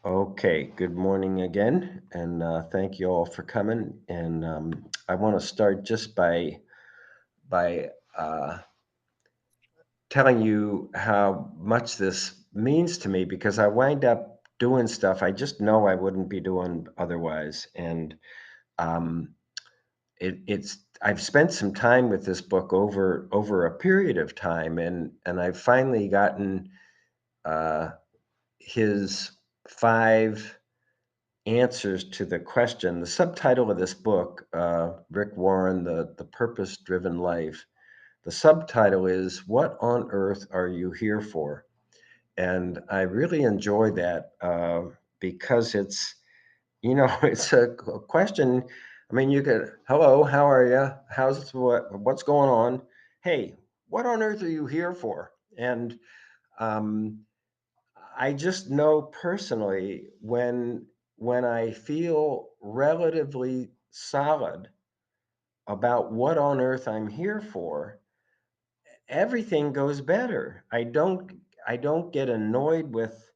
Okay, good morning again, and thank you all for coming. And I want to start just by telling you how much this means to me because I wind up doing stuff I just know I wouldn't be doing otherwise. And um, it's I've spent some time with this book over a period of time, and I've finally gotten uh, his five answers to the question. The subtitle of this book, Rick Warren, the Purpose Driven Life. The subtitle is "What on Earth Are You Here For?" And I really enjoy that because it's a question. I mean, you could, hello, how are you? What's going on? Hey, what on earth are you here for? And um, I just know personally when I feel relatively solid about what on earth I'm here for, everything goes better. I don't get annoyed with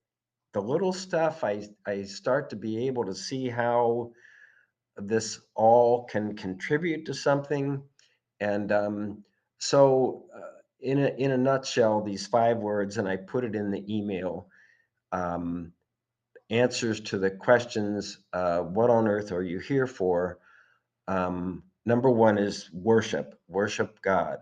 the little stuff. I start to be able to see how this all can contribute to something. And in a nutshell, these five words, and I put it in the email. Um, Answers to the questions, what on earth are you here for? Number one is worship God.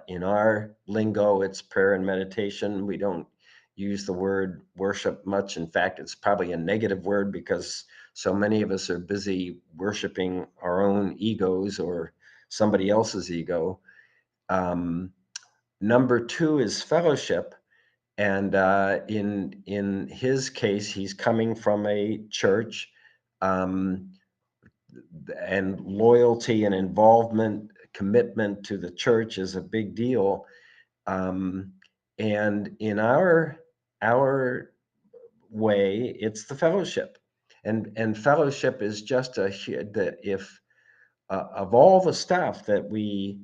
In our lingo, it's prayer and meditation. We don't use the word worship much. In fact, it's probably a negative word because so many of us are busy worshiping our own egos or somebody else's ego. Um, Number two is fellowship, and in his case, he's coming from a church, um, and loyalty and involvement, commitment to the church is a big deal. Um, and in our way, it's the fellowship, and fellowship is just that if of all the stuff that we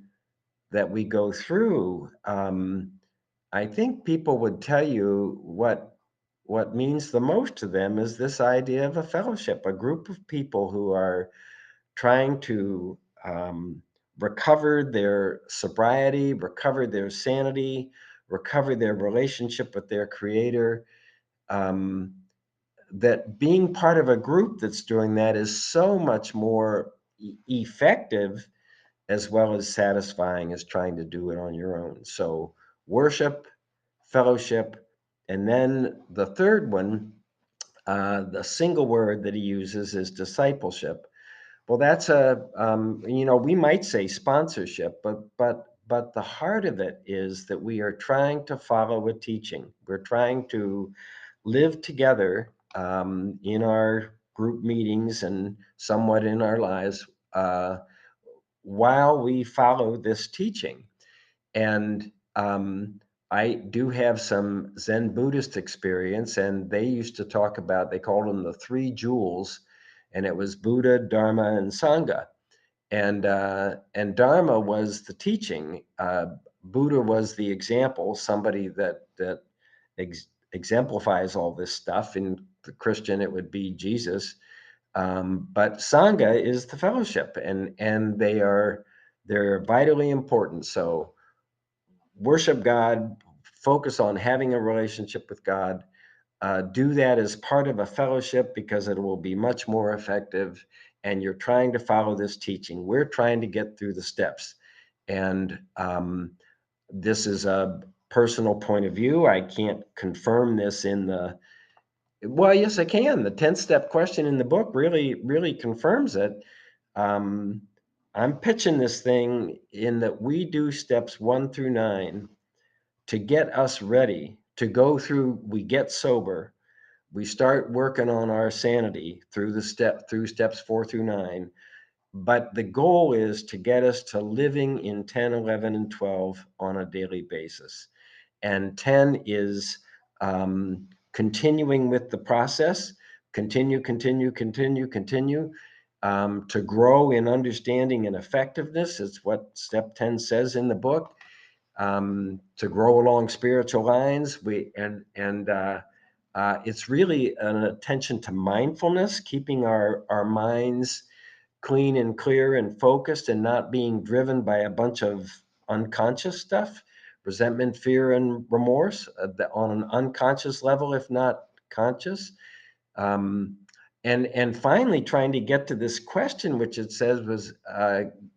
go through. I think people would tell you what means the most to them is this idea of a fellowship, a group of people who are trying to recover their sobriety, recover their sanity, recover their relationship with their creator. Um, that being part of a group that's doing that is so much more effective as well as satisfying as trying to do it on your own. So, worship, fellowship, and then the third one, the single word that he uses is discipleship. Well, that's we might say sponsorship, but the heart of it is that we are trying to follow a teaching. We're trying to live together in our group meetings and somewhat in our lives while we follow this teaching. And I do have some Zen Buddhist experience, and they used to talk about, they called them the three jewels, and it was Buddha, Dharma, and Sangha. And Dharma was the teaching. Buddha was the example, somebody that exemplifies all this stuff. In the Christian, it would be Jesus. But Sangha is the fellowship, and they're vitally important. So worship God, focus on having a relationship with God, do that as part of a fellowship because it will be much more effective. And you're trying to follow this teaching. We're trying to get through the steps. And this is a personal point of view. I can't confirm this well, yes, I can. The 10 step question in the book really, really confirms it. Um, I'm pitching this thing in that we do steps 1 through 9 to get us ready to go through. We get sober, we start working on our sanity through steps 4 through 9, but the goal is to get us to living in 10, 11, and 12 on a daily basis. And 10 is continuing with the process, continue to grow in understanding and effectiveness. It's what step 10 says in the book. To grow along spiritual lines. We and It's really an attention to mindfulness, keeping our minds clean and clear and focused and not being driven by a bunch of unconscious stuff, resentment, fear, and remorse on an unconscious level, if not conscious. Um, and finally, trying to get to this question, which it says was,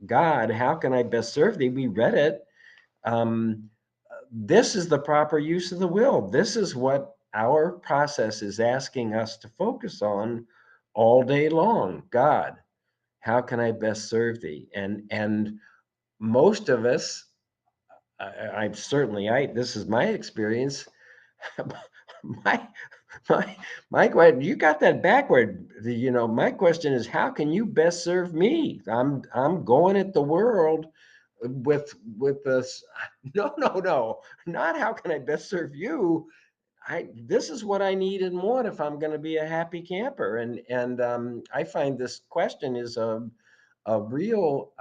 God, how can I best serve thee? We read it. Um, this is the proper use of the will. This is what our process is asking us to focus on all day long. God, how can I best serve thee? And most of us, I certainly, this is my experience. my my question, you got that backward. My question is, how can you best serve me? I'm going at the world with this. No, not how can I best serve you. This is what I need and want if I'm going to be a happy camper. And I find this question is a real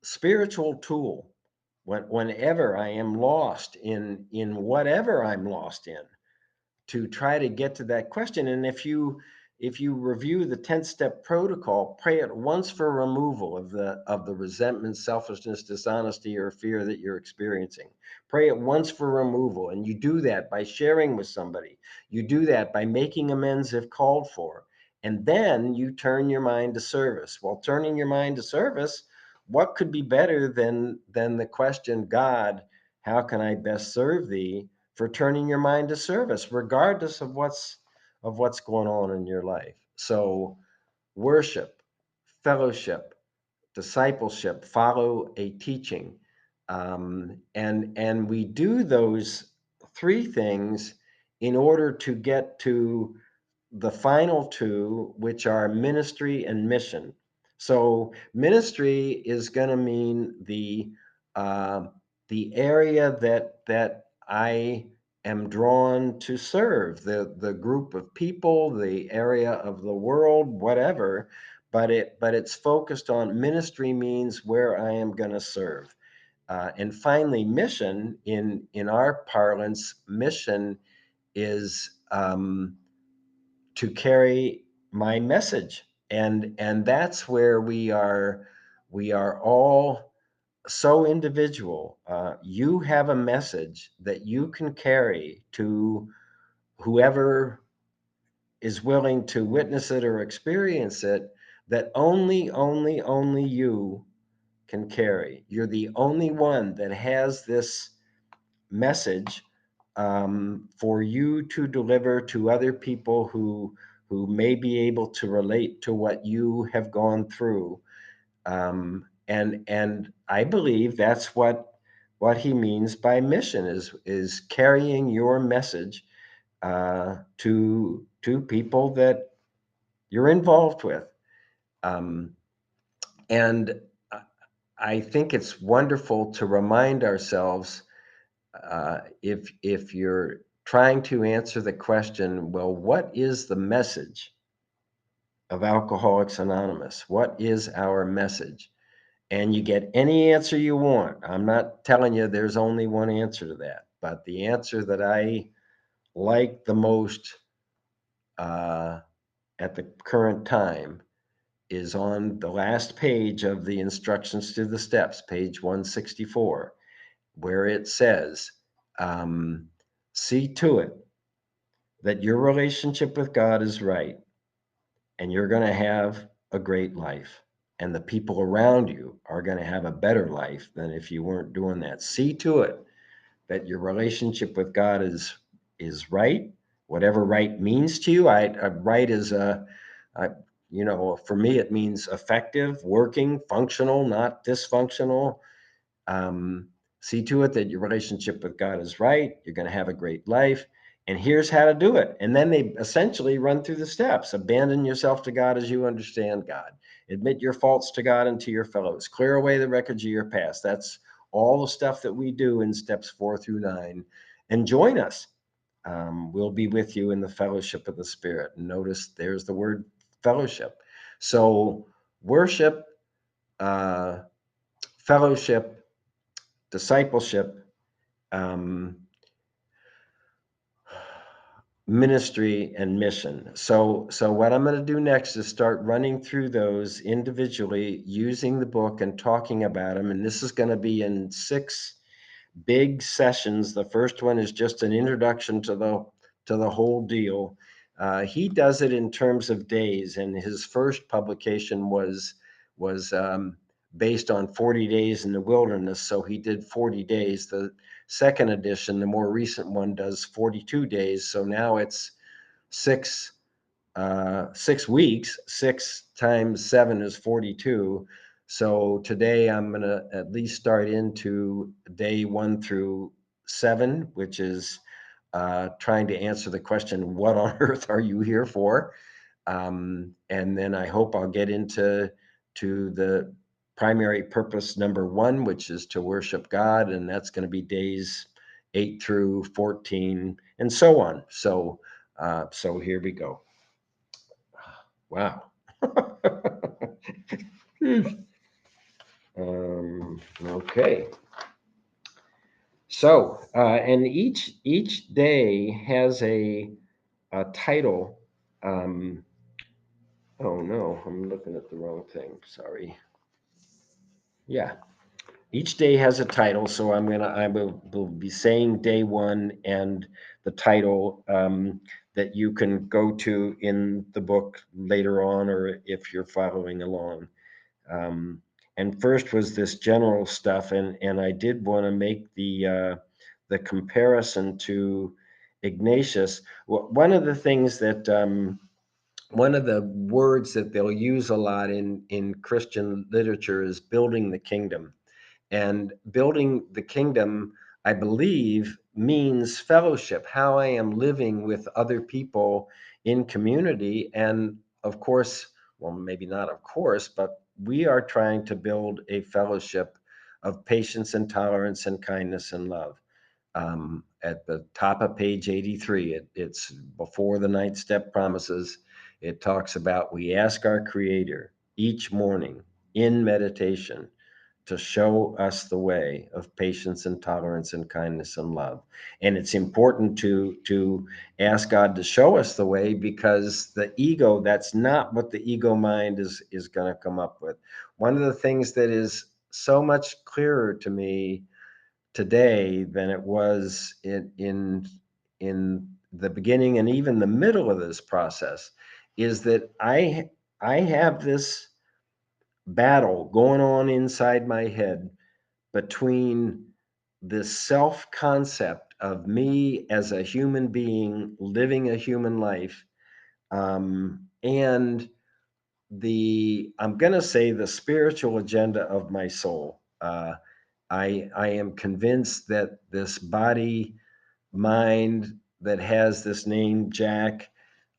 spiritual tool whenever I am lost in whatever I'm lost in, to try to get to that question. And if you review the 10-step protocol, pray at once for removal of the resentment, selfishness, dishonesty, or fear that you're experiencing. Pray at once for removal. And you do that by sharing with somebody. You do that by making amends if called for. And then you turn your mind to service. While turning your mind to service, what could be better than the question, God, how can I best serve thee? For turning your mind to service, regardless of what's going on in your life. So worship, fellowship, discipleship, follow a teaching. And we do those three things in order to get to the final two, which are ministry and mission. So ministry is going to mean uh, the area that I am drawn to serve, the group of people, the area of the world, whatever. But it's focused on ministry means where I am going to serve. And finally, mission in our parlance, mission is to carry my message, and that's where we are all so individual. You have a message that you can carry to whoever is willing to witness it or experience it, that only you can carry. You're the only one that has this message, for you to deliver to other people who may be able to relate to what you have gone through. And I believe that's what he means by mission, is carrying your message to people that you're involved with. Um, and I think it's wonderful to remind ourselves, if you're trying to answer the question, well, what is the message of Alcoholics Anonymous? What is our message? And you get any answer you want. I'm not telling you there's only one answer to that, but the answer that I like the most uh, at the current time is on the last page of the instructions to the steps, page 164, where it says, um, see to it that your relationship with God is right, and you're going to have a great life. And the people around you are going to have a better life than if you weren't doing that. See to it that your relationship with God is right, whatever right means to you. Right is I, for me, it means effective, working, functional, not dysfunctional. Um, See to it that your relationship with God is right. You're going to have a great life. And here's how to do it. And then they essentially run through the steps. Abandon yourself to God as you understand God. Admit your faults to God and to your fellows. Clear away the wreckage of your past. That's all the stuff that we do in steps 4 through 9. And join us. We'll be with you in the fellowship of the Spirit. And notice there's the word fellowship. So worship, uh, fellowship, discipleship, um, ministry, and mission. So what I'm going to do next is start running through those individually using the book and talking about them. And this is going to be in 6 big sessions. The first one is just an introduction to the whole deal. He does it in terms of days, and his first publication was based on 40 days in the wilderness. So he did 40 days. The second edition, the more recent one, does 42 days. So now it's six 6 weeks. 6 times 7 is 42. So today I'm going to at least start into day 1 through 7, which is trying to answer the question, what on earth are you here for? And then I hope I'll get into the primary purpose number 1, which is to worship God, and that's going to be days 8 through 14, and so on. So here we go. Wow. Okay. So, and each day has a title. Um, oh no, I'm looking at the wrong thing. Sorry. Yeah, each day has a title. So I will be saying day 1 and the title that you can go to in the book later on, or if you're following along. Um, and first was this general stuff, and I did want to make the comparison to Ignatius. One of the things that one of the words that they'll use a lot in Christian literature is building the kingdom. And building the kingdom, I believe, means fellowship, how I am living with other people in community. And of course, well, maybe not of course, but we are trying to build a fellowship of patience and tolerance and kindness and love. At the top of page 83, it's before the 9th step promises. It talks about we ask our Creator each morning in meditation to show us the way of patience and tolerance and kindness and love. And it's important to ask God to show us the way, because the ego, that's not what the ego mind is going to come up with. One of the things that is so much clearer to me today than it was in the beginning and even the middle of this process is that I have this battle going on inside my head between this self concept of me as a human being living a human life, and I'm going to say the spiritual agenda of my soul. I am convinced that this body mind that has this name Jack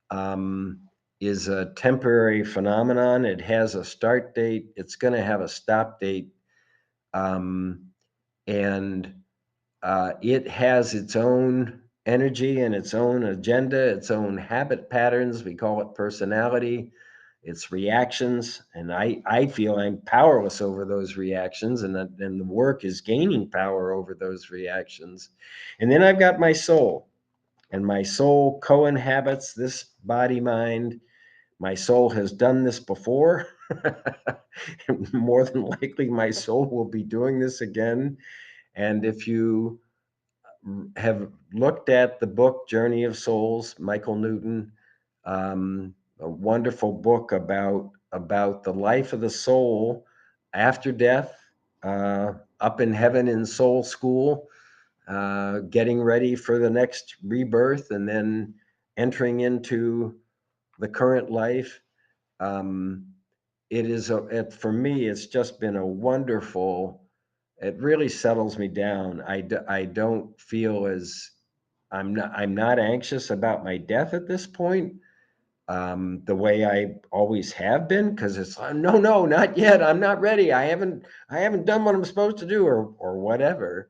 um, is a temporary phenomenon. It has a start date. It's going to have a stop date. Um, and it has its own energy and its own agenda, its own habit patterns. We call it personality, its reactions. And I feel I'm powerless over those reactions, and the work is gaining power over those reactions. And then I've got my soul, and my soul co-inhabits this body mind. My soul has done this before. More than likely, my soul will be doing this again. And if you have looked at the book Journey of Souls, Michael Newton, a wonderful book about the life of the soul after death, up in heaven in soul school, getting ready for the next rebirth, and then entering into the current life. Um, for me, it's just been a wonderful. It really settles me down. I don't feel as I'm not anxious about my death at this point, the way I always have been, because it's no, not yet. I'm not ready. I haven't done what I'm supposed to do, or whatever.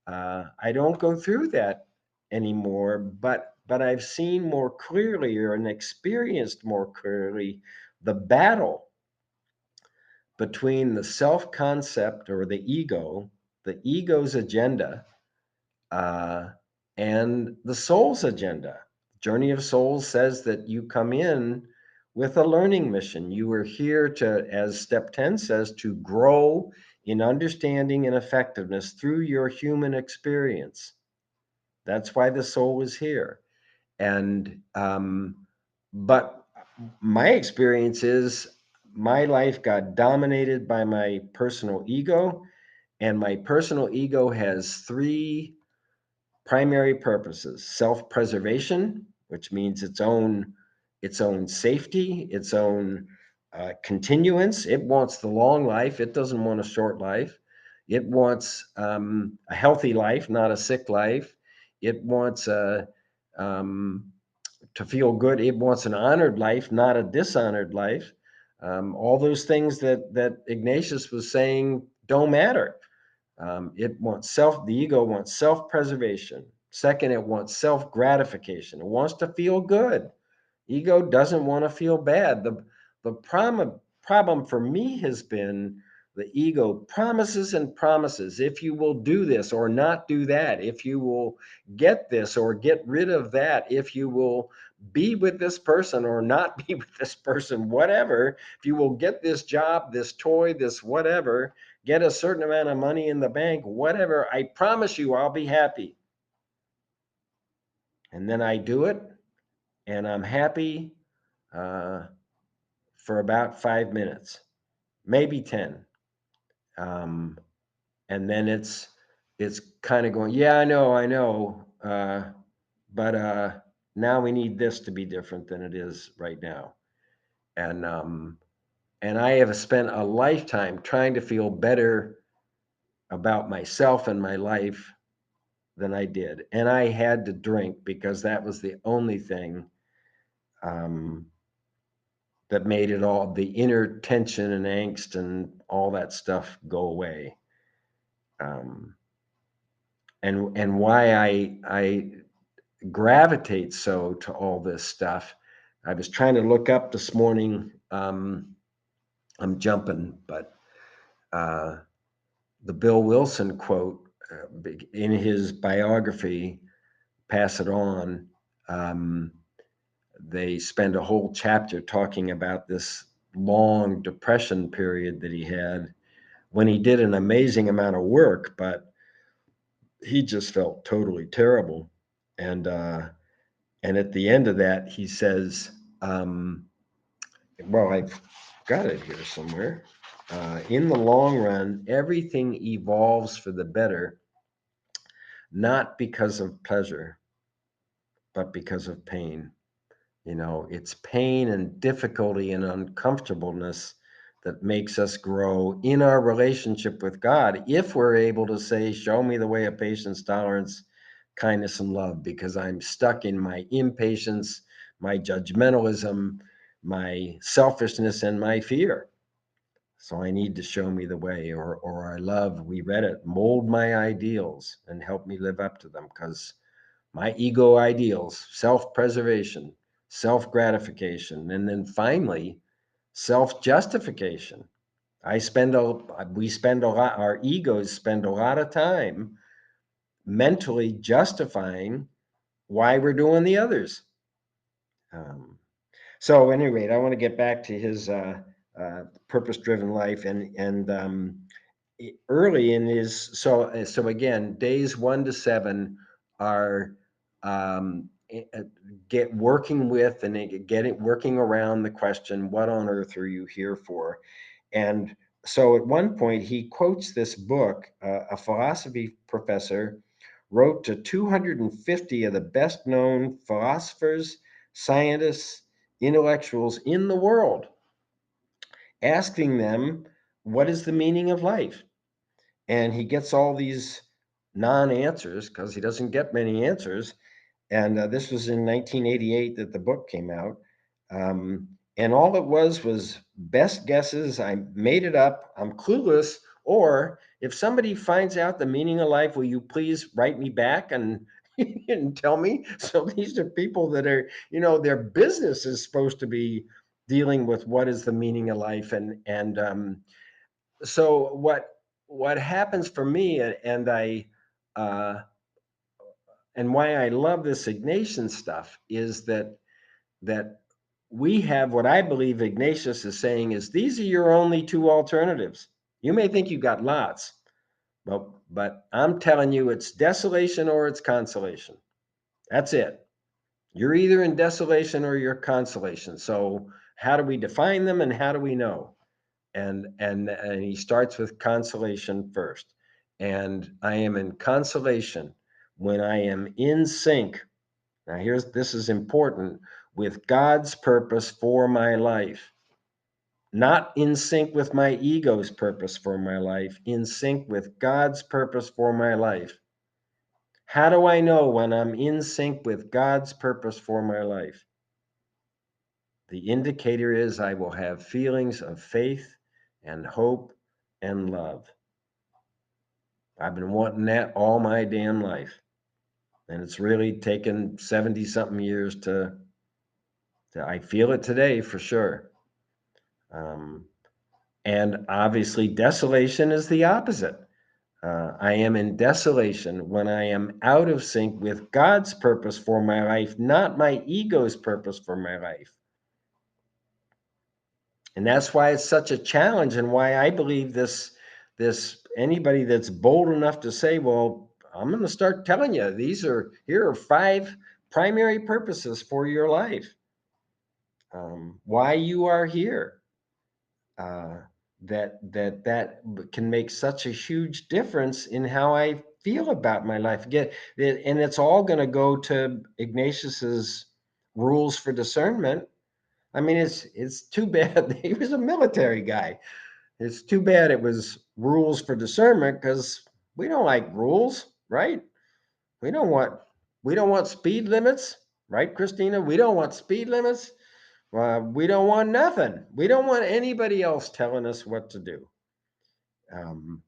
I don't go through that anymore, but I've seen more clearly, or and experienced more clearly, the battle between the self concept, or the ego's agenda, uh, and the soul's agenda. Journey of Souls says that you come in with a learning mission. You are here to, as step 10 says, to grow in understanding and effectiveness through your human experience. That's why the soul is here. And, but my experience is my life got dominated by my personal ego, and my personal ego has three primary purposes: self-preservation, which means its own safety, its own continuance. It wants the long life. It doesn't want a short life. It wants a healthy life, not a sick life. It wants um, to feel good. It wants an honored life, not a dishonored life. All those things that Ignatius was saying don't matter. The ego wants self-preservation. Second, it wants self-gratification. It wants to feel good. Ego doesn't want to feel bad. The problem for me has been the ego promises and promises. If you will do this or not do that, if you will get this or get rid of that, if you will be with this person or not be with this person, whatever, if you will get this job, this toy, this whatever, get a certain amount of money in the bank, whatever, I promise you I'll be happy. And then I do it and I'm happy uh, for about 5 minutes, maybe 10. Um, and then it's kind of going, yeah, I know, but now we need this to be different than it is right now. And and I have spent a lifetime trying to feel better about myself and my life than I did. And I had to drink because that was the only thing um, that made it all, the inner tension and angst and all that stuff, go away. Um, and why I gravitate so to all this stuff. I was trying to look up this morning. I'm jumping, but uh, the Bill Wilson quote in his biography, Pass It On. Um, they spend a whole chapter talking about this long depression period that he had when he did an amazing amount of work, but he just felt totally terrible. And and at the end of that, he says, well, I've got it here somewhere. In the long run, everything evolves for the better, not because of pleasure, but because of pain. It's pain and difficulty and uncomfortableness that makes us grow in our relationship with God. If we're able to say, show me the way of patience, tolerance, kindness, and love, because I'm stuck in my impatience, my judgmentalism, my selfishness, and my fear. So I need to show me the way, or I love, we read it, mold my ideals and help me live up to them, because my ego ideals, self-preservation, self-gratification, and then finally self-justification. We spend a lot, our egos spend a lot of time mentally justifying why we're doing the others. Um, so, at any rate, I want to get back to his purpose-driven life, and early in his, so again, days 1 to 7 are get working with and getting working around the question, what on earth are you here for? And so at one point he quotes this book. A philosophy professor wrote to 250 of the best known philosophers, scientists, intellectuals in the world, asking them, what is the meaning of life? And he gets all these non-answers because he doesn't get many answers. And this was in 1988 that the book came out. And all it was best guesses. I made it up. I'm clueless. Or if somebody finds out the meaning of life, will you please write me back and and tell me? So these are people that are, their business is supposed to be dealing with what is the meaning of life. And so what happens for me, and I uh, And why I love this Ignatian stuff is that we have what I believe Ignatius is saying is these are your only two alternatives. You may think you got lots, but I'm telling you it's desolation or it's consolation. That's it. You're either in desolation or you're consolation. So how do we define them and how do we know? And he starts with consolation first. And I am in consolation when I am in sync. Now this is important, with God's purpose for my life. Not in sync with my ego's purpose for my life, in sync with God's purpose for my life. How do I know when I'm in sync with God's purpose for my life? The indicator is I will have feelings of faith and hope and love. I've been wanting that all my damn life. And it's really taken 70 something years to I feel it today for sure. Um, and obviously, desolation is the opposite. I am in desolation when I am out of sync with God's purpose for my life, not my ego's purpose for my life. And that's why it's such a challenge, and why I believe this anybody that's bold enough to say, well, I'm going to start telling you here are 5 primary purposes for your life, why you are here, uh, that can make such a huge difference in how I feel about my life. Again, and it's all going to go to Ignatius's rules for discernment. I mean, it's too bad he was a military guy. It's too bad it was rules for discernment, because we don't like rules, right? We don't want we don't want speed limits, right, Christina? We don't want speed limits. We don't want nothing. We don't want anybody else telling us what to do. Um,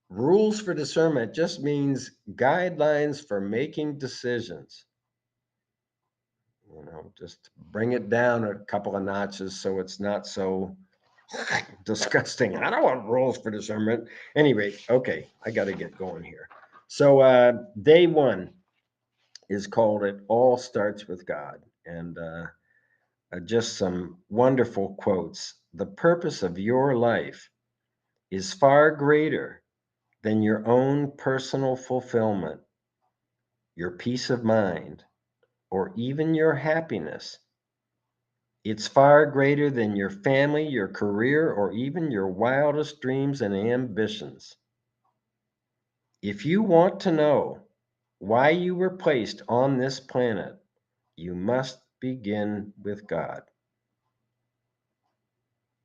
Rules for discernment just means guidelines for making decisions. Just bring it down a couple of notches so it's not so disgusting. I don't want rules for discernment. Anyway, okay, I got to get going here. So, day one is called It All Starts with God. And just some wonderful quotes. The purpose of your life is far greater than your own personal fulfillment, your peace of mind, or even your happiness. It's far greater than your family, your career, or even your wildest dreams and ambitions. If you want to know why you were placed on this planet, you must begin with God.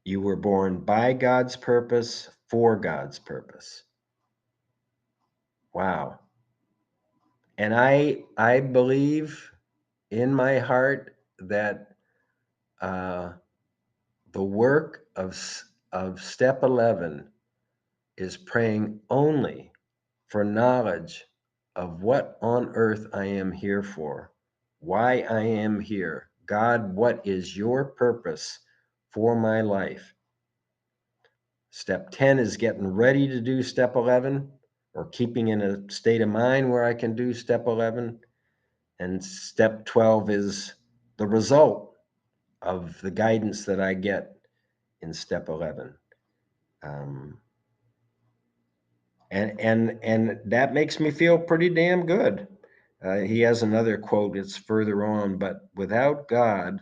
You were born by God's purpose, for God's purpose. Wow. And I believe in my heart that the work of step 11 is praying only for knowledge of what on earth I am here for, why I am here. God, what is your purpose for my life? Step 10 is getting ready to do step 11, or keeping in a state of mind where I can do step 11. And step 12 is the result of the guidance that I get in step 11. Um, and that makes me feel pretty damn good. He has another quote, it's further on, but without God,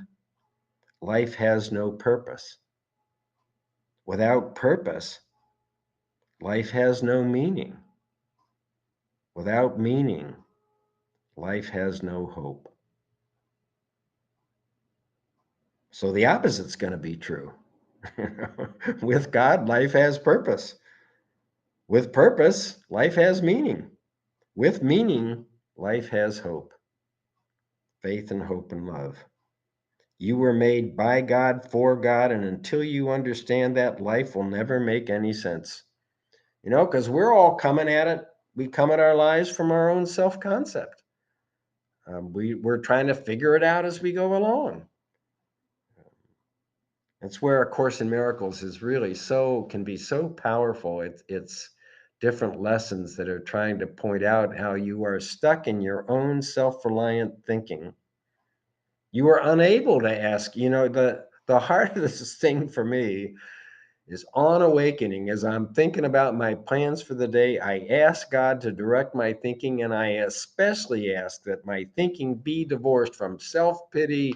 life has no purpose. Without purpose, life has no meaning. Without meaning, life has no hope. So the opposite's going to be true. With God, life has purpose. With purpose, life has meaning. With meaning, life has hope. Faith and hope and love. You were made by God, for God, and until you understand that, life will never make any sense. Because we're all coming at it. We come at our lives from our own self-concept. We're trying to figure it out as we go along. That's where A Course in Miracles is really can be so powerful. It's different lessons that are trying to point out how you are stuck in your own self-reliant thinking. You are unable to ask, the hardest thing for me is on awakening. As I'm thinking about my plans for the day, I ask God to direct my thinking, and I especially ask that my thinking be divorced from self-pity,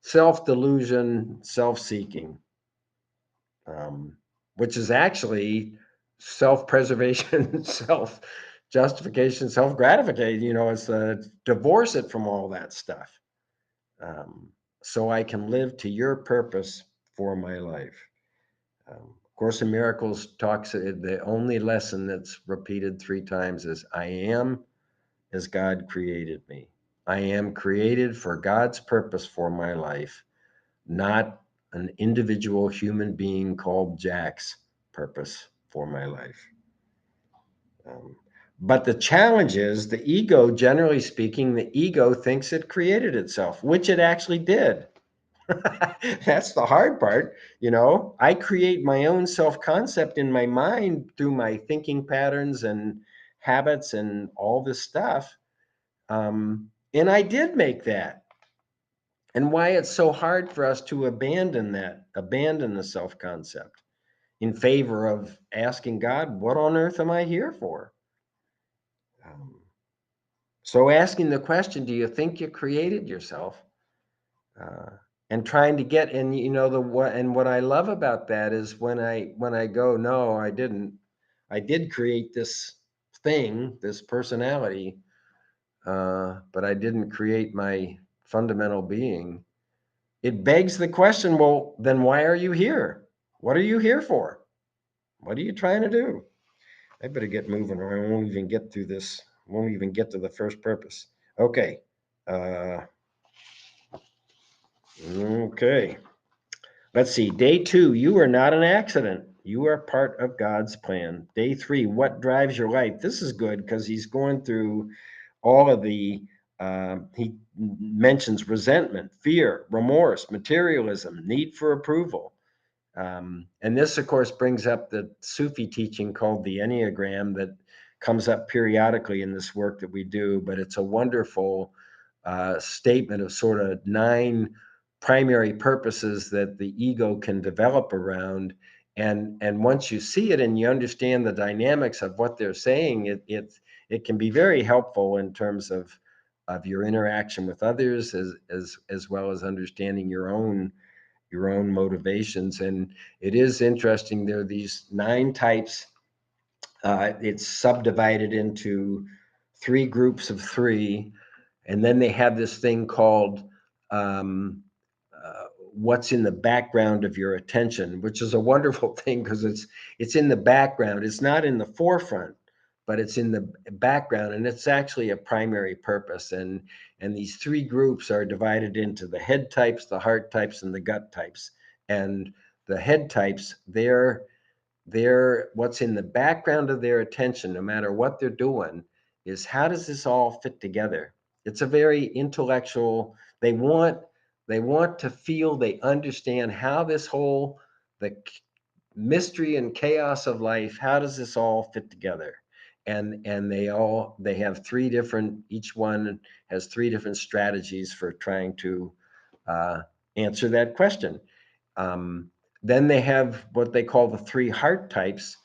self-delusion, self-seeking, um, which is actually self-preservation, self-justification, self-gratification. It's divorce it from all that stuff, um, so I can live to your purpose for my life. Course in Miracles talks, the only lesson that's repeated 3 times is, I am as God created me. I am created for God's purpose for my life, not an individual human being called Jack's purpose for my life. Um, but the challenge is the ego, generally speaking, the ego thinks it created itself, which it actually did. That's the hard part. I create my own self-concept in my mind through my thinking patterns and habits and all this stuff. And I did make that. And why it's so hard for us to abandon the self-concept in favor of asking God, what on earth am I here for? Um, so asking the question, do you think you created yourself? Uh, and trying to get, and what I love about that is when I go, no, I didn't. I did create this thing, this personality, but I didn't create my fundamental being. It begs the question, well, then why are you here? What are you here for? What are you trying to do? I better get moving, or I won't even get through this. Won't even get to the first purpose. Okay. Uh, okay. Let's see. Day 2, you are not an accident. You are part of God's plan. Day 3, what drives your life? This is good because he's going through all of he mentions resentment, fear, remorse, materialism, need for approval. And this, of course, brings up the Sufi teaching called the Enneagram that comes up periodically in this work that we do. But it's a wonderful statement of sort of 9 primary purposes that the ego can develop around. And once you see it and you understand the dynamics of what they're saying, it can be very helpful in terms of your interaction with others, as well as understanding your own motivations. And it is interesting. There are these 9 types. It's subdivided into 3 groups of 3. And then they have this thing called um, what's in the background of your attention, which is a wonderful thing because it's in the background. It's not in the forefront, but it's in the background, and it's actually a primary purpose. And these 3 groups are divided into the head types, the heart types, and the gut types. And the head types, they're what's in the background of their attention, no matter what they're doing, is how does this all fit together? It's a very intellectual. They want to feel they understand how this whole the mystery and chaos of life. How does this all fit together? And they have 3 different. Each one has 3 different strategies for trying to uh, answer that question. Um, then they have what they call the 3 heart types,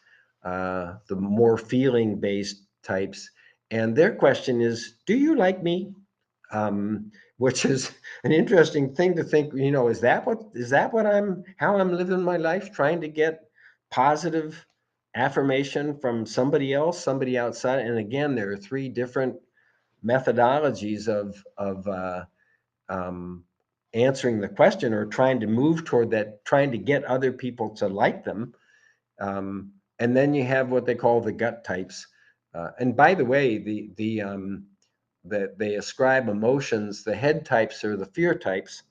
the more feeling based types. And their question is, do you like me? Which is an interesting thing to think, is that what how I'm living my life, trying to get positive affirmation from somebody else, somebody outside. And again, there are 3 different methodologies of um, answering the question, or trying to move toward that, trying to get other people to like them. And then you have what they call the gut types. And by the way, that they ascribe emotions. The head types are the fear types.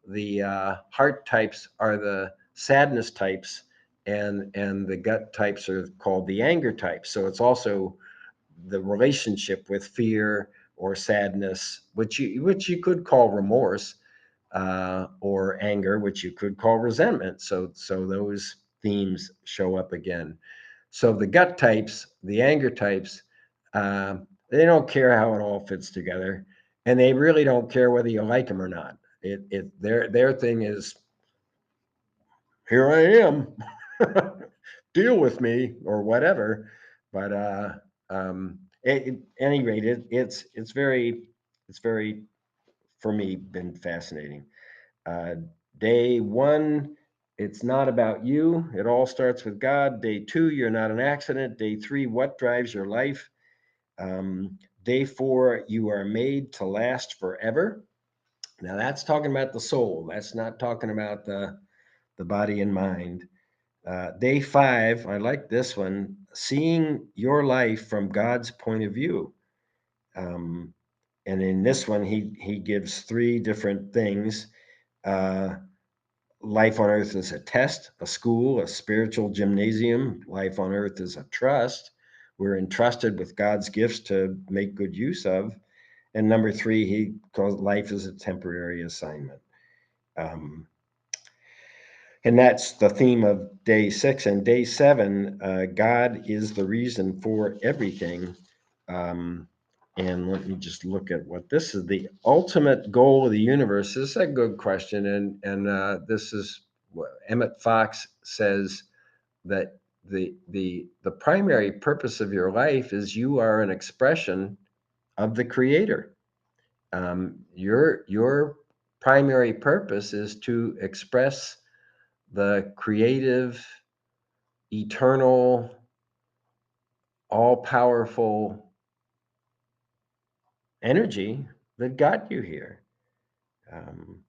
The heart types are the sadness types, and the gut types are called the anger types. So it's also the relationship with fear or sadness, which you could call remorse, or anger, which you could call resentment. So those themes show up again. So the gut types, the anger types, they don't care how it all fits together, and they really don't care whether you like them or not. Their thing is, here I am, deal with me or whatever. But at any rate, it's very for me been fascinating. Uh, Day one, it's not about you. It all starts with God. Day two, you're not an accident. Day three, what drives your life? Day four, you are made to last forever. Now that's talking about the soul. That's not talking about the body and mind. Day five, I like this one, seeing your life from God's point of view. Um, and in this one, he gives three different things. Uh, Life on earth is a test, a school, a spiritual gymnasium. Life on earth is a trust. We're entrusted with God's gifts to make good use of. And number three, he calls life is a temporary assignment. Um, and that's the theme of day six. And day seven, God is the reason for everything. Um, and let me just look at what this is. The ultimate goal of the universe. This is a good question, and this is what Emmett Fox says, that the primary purpose of your life is you are an expression of the Creator. Your primary purpose is to express the creative, eternal, all powerful energy that got you here. Um,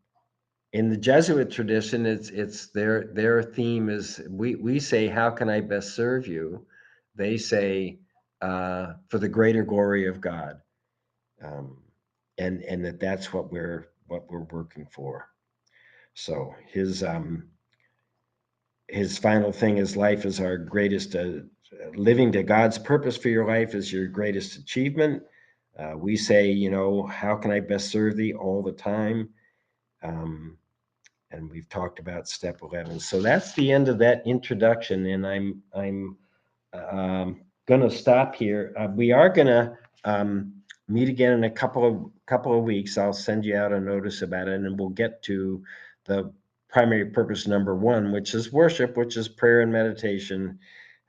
in the Jesuit tradition, it's their theme is, we say, how can I best serve you? They say, for the greater glory of God, um, and that's what we're working for. So his final thing is, life is our greatest, living to God's purpose for your life is your greatest achievement. We say, how can I best serve thee all the time? Um, and we've talked about step 11. So that's the end of that introduction. And I'm going to stop here. We are going to meet again in a couple of weeks. I'll send you out a notice about it, and we'll get to the primary purpose number one, which is worship, which is prayer and meditation,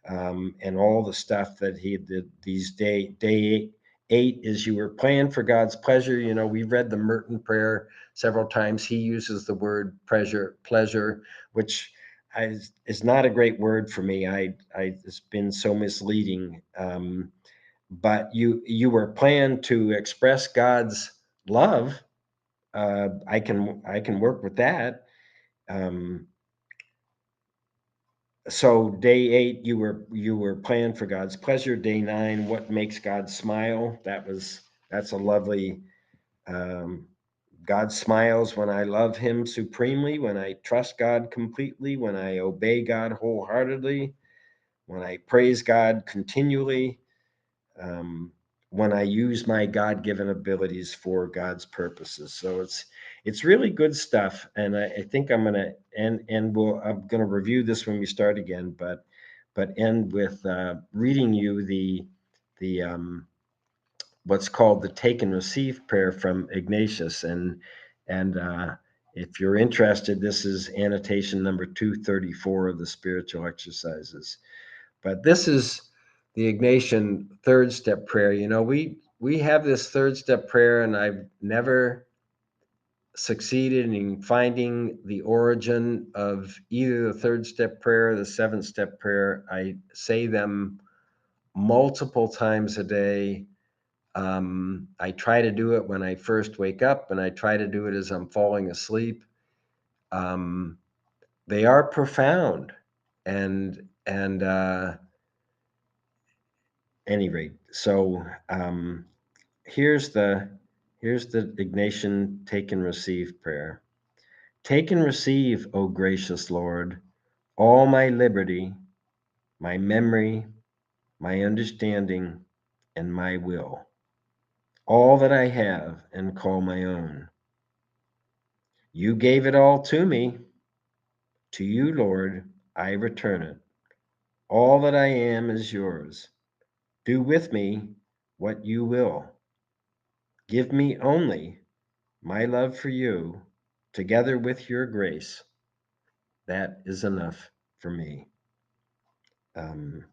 and all the stuff that he did. These day eight is, you were planned for God's pleasure. We've read the Merton prayer several times. He uses the word pleasure, which is not a great word for me. It's been so misleading. But you were planned to express God's love. I can work with that. Um, so day eight, you were planned for God's pleasure. Day nine, what makes God smile? That's a lovely. Um, God smiles when I love Him supremely, when I trust God completely, when I obey God wholeheartedly, when I praise God continually, um, when I use my God-given abilities for God's purposes. So it's really good stuff, and I think I'm gonna I'm gonna review this when we start again, but end with reading you the what's called the take and receive prayer from Ignatius, and if you're interested, this is annotation number 234 of the spiritual exercises. But this is the Ignatian third step prayer. We have this third step prayer, and I've never succeeded in finding the origin of either the third step prayer or the seventh step prayer. I say them multiple times a day. I try to do it when I first wake up, and I try to do it as I'm falling asleep. Um, they are profound, and any rate, so here's the here's the Ignatian take and receive prayer. Take and receive, O gracious Lord, all my liberty, my memory, my understanding, and my will, all that I have and call my own. You gave it all to me. To you, Lord, I return it, All that I am is yours. Do with me what you will. Give me only my love for you, together with your grace. That is enough for me. Um,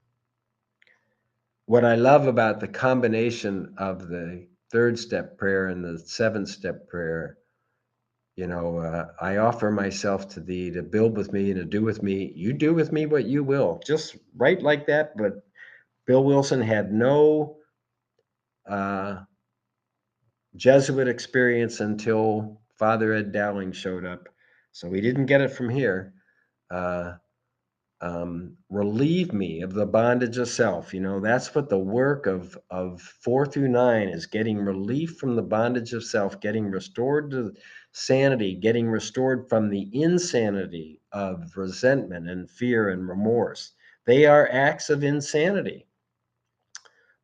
what I love about the combination of the third step prayer and the seventh step prayer, I offer myself to thee to build with me and to do with me. You do with me what you will. Just right like that. But Bill Wilson had no uh, Jesuit experience until Father Ed Dowling showed up. So we didn't get it from here. Uh, relieve me of the bondage of self. That's what the work of 4 through 9 is: getting relief from the bondage of self, getting restored to sanity, getting restored from the insanity of resentment and fear and remorse. They are acts of insanity.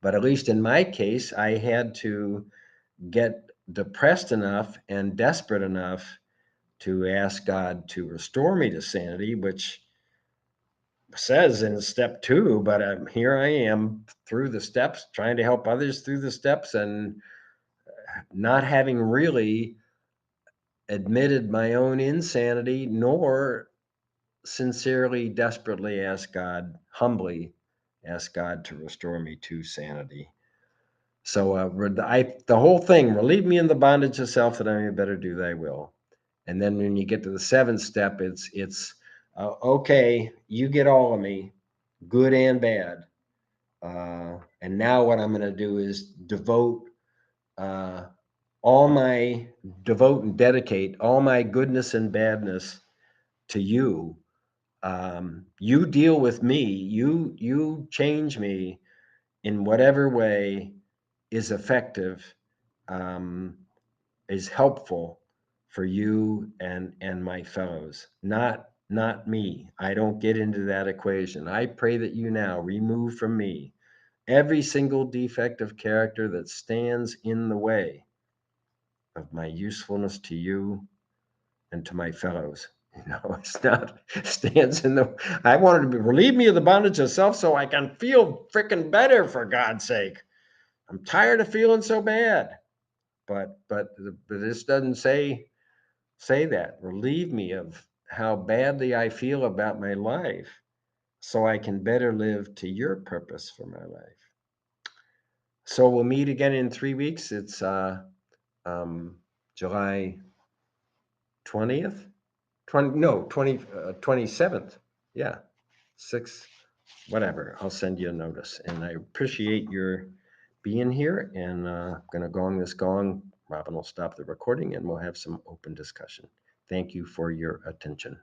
But at least in my case, I had to get depressed enough and desperate enough to ask God to restore me to sanity, which says in step 2, but here I am through the steps, trying to help others through the steps, and not having really admitted my own insanity, nor sincerely, desperately humbly ask God to restore me to sanity. So the whole thing: relieve me in the bondage of self, that I may better do thy will. And then when you get to the seventh step, it's okay, you get all of me, good and bad. And now what I'm going to do is uh, devote and dedicate all my goodness and badness to you. You deal with me. You change me in whatever way is effective, um, is helpful for you and my fellows. Not me. I don't get into that equation. I pray that you now remove from me every single defect of character that stands in the way of my usefulness to you and to my fellows. It's not stands in the. I wanted to relieve me of the bondage of self so I can feel freaking better, for God's sake. I'm tired of feeling so bad. But this doesn't say that. Relieve me of how badly I feel about my life so I can better live to your purpose for my life. So we'll meet again in 3 weeks. It's July 20th, 27th. Yeah, 6, whatever. I'll send you a notice. And I appreciate your being here. And I'm going to gong this gong. Robin will stop the recording and we'll have some open discussion. Thank you for your attention.